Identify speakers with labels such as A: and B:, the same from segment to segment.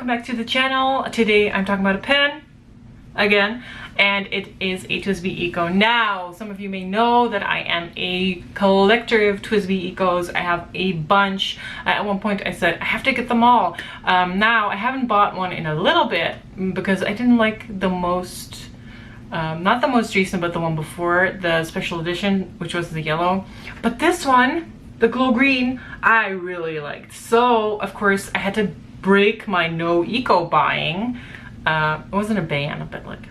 A: welcome back to the channel. Today I'm talking about a pen again, and it is a TWSBI Eco. Now, some of you may know that I am a collector of TWSBI Ecos. I have a bunch. At one point I said I have to get them all. Now I haven't bought one in a little bit because I didn't like the most, not the most recent, but the one before, the special edition, which was the yellow. But this one, the glow green, I really liked. So of course I had to break my no eco buying. It wasn't a ban, but like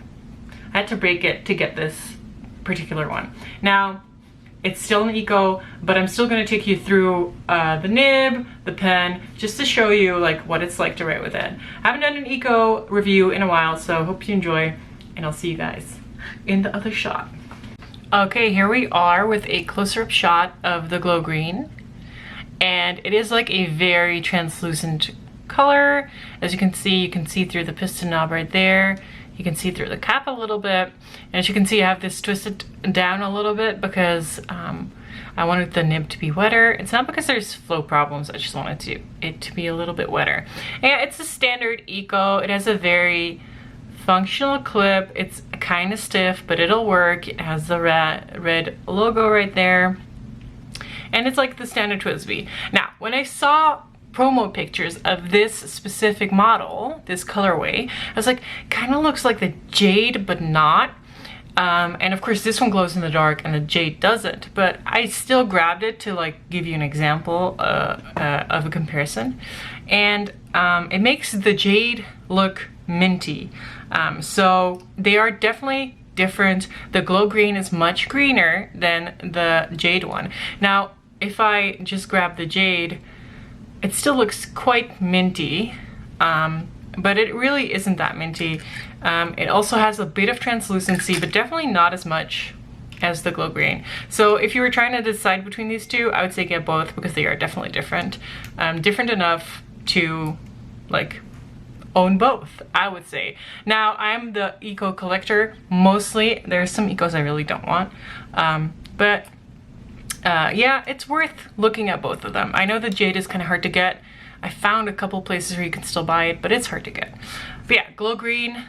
A: I had to break it to get this particular one. Now it's still an eco, but I'm still going to take you through the nib, the pen, just to show you like what it's like to write with it. I haven't done an eco review in a while, so hope you enjoy, and I'll see you guys in the other shot. Okay, here we are with a closer up shot of the glow green, and it is like a very translucent color. As you can see through the piston knob right there. You can see through the cap a little bit, and as you can see I have this twisted down a little bit because I wanted the nib to be wetter. It's not because there's flow problems, I just wanted it to be a little bit wetter. And it's a standard eco. It has a very functional clip. It's kind of stiff, but it'll work. It has the red logo right there, and it's like the standard TWSBI. Now, when I saw promo pictures of this specific model, this colorway, I was like, kind of looks like the jade, but not. And of course this one glows in the dark and the jade doesn't, but I still grabbed it to like give you an example of a comparison. And it makes the jade look minty. So they are definitely different. The glow green is much greener than the jade one. Now, if I just grab the jade, it still looks quite minty, but it really isn't that minty. It also has a bit of translucency, but definitely not as much as the glow green. So if you were trying to decide between these two, I would say get both because they are definitely different. Different enough to like own both, I would say. Now, I'm the eco collector mostly. There's some ecos I really don't want, but yeah, it's worth looking at both of them. I know the jade is kind of hard to get. I found a couple places where you can still buy it, but it's hard to get. But yeah, glow green,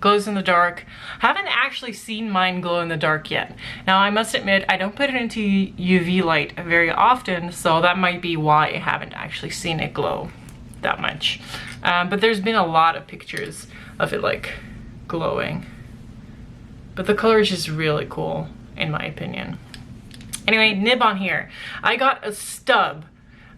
A: glows in the dark. Haven't actually seen mine glow in the dark yet. Now, I must admit, I don't put it into UV light very often, so that might be why I haven't actually seen it glow that much. But there's been a lot of pictures of it like glowing. But the color is just really cool, in my opinion. Anyway, nib on here. I got a stub.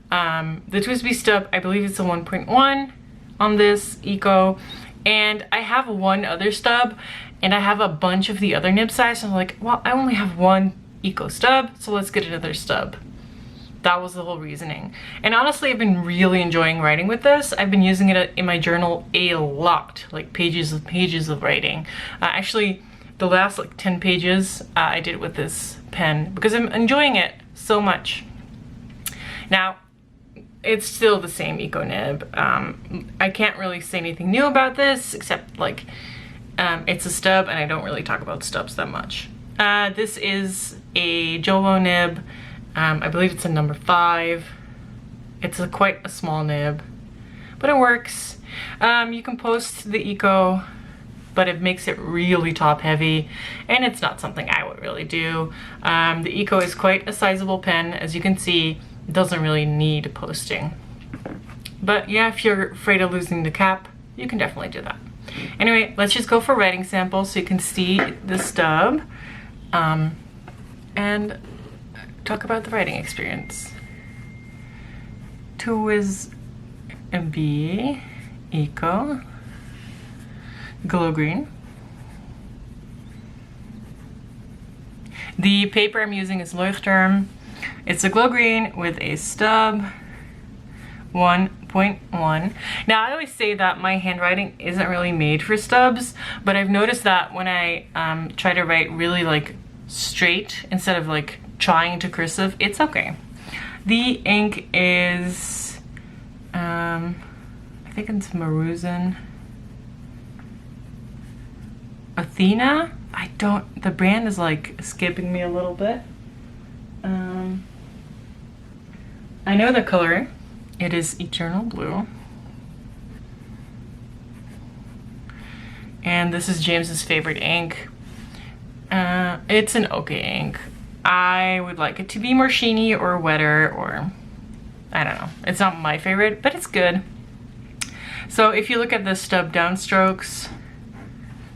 A: The TWSBI stub, I believe it's a 1.1 on this eco. And I have one other stub, and I have a bunch of the other nib size. So I'm like, well, I only have one eco stub, so let's get another stub. That was the whole reasoning. And honestly, I've been really enjoying writing with this. I've been using it in my journal a lot, like pages of writing. Actually, the last like 10 pages I did with this pen because I'm enjoying it so much. Now, it's still the same eco nib. I can't really say anything new about this except like it's a stub, and I don't really talk about stubs that much. This is a Jolo nib. I believe it's a number 5. It's quite a small nib, but it works. You can post the eco, but it makes it really top heavy, and it's not something I would really do. The eco is quite a sizable pen. As you can see, it doesn't really need posting. But yeah, if you're afraid of losing the cap, you can definitely do that. Anyway, let's just go for writing samples so you can see the stub and talk about the writing experience. TWSBI Eco glow green. The paper I'm using is Leuchtturm. It's a glow green with a stub 1.1. Now, I always say that my handwriting isn't really made for stubs, but I've noticed that when I try to write really like straight instead of like trying to cursive, it's okay. The ink is I think it's Maruzen Athena. The brand is like escaping me a little bit. I know the color. It is Eternal Blue. And this is James's favorite ink. It's an okay ink. I would like it to be more sheeny or wetter, or I don't know. It's not my favorite, but it's good. So if you look at the stub downstrokes,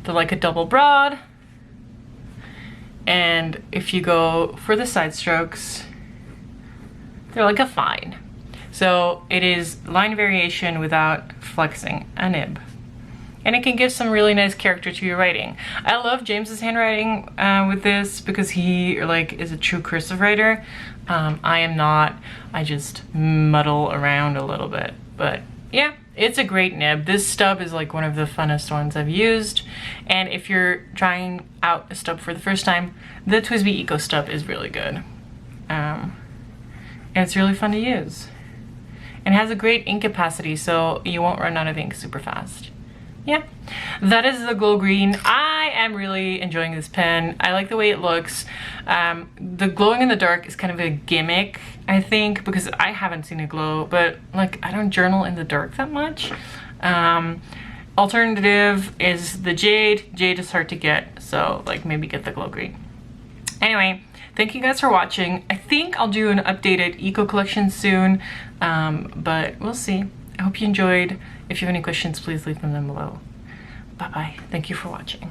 A: they're like a double broad. And if you go for the side strokes, they're like a fine. So it is line variation without flexing a nib. And it can give some really nice character to your writing. I love James's handwriting with this because he like is a true cursive writer. I am not. I just muddle around a little bit. But yeah, it's a great nib. This stub is like one of the funnest ones I've used. And if you're trying out a stub for the first time, the TWSBI Eco stub is really good. And it's really fun to use. And it has a great ink capacity, so you won't run out of ink super fast. Yeah, that is the Glow Green. I am really enjoying this pen. I like the way it looks. The glowing in the dark is kind of a gimmick, I think, because I haven't seen a glow, but like I don't journal in the dark that much. Alternative is the Jade. Jade is hard to get, so like maybe get the Glow Green. Anyway, thank you guys for watching. I think I'll do an updated eco collection soon, but we'll see. I hope you enjoyed. If you have any questions, please leave them below. Bye-bye. Thank you for watching.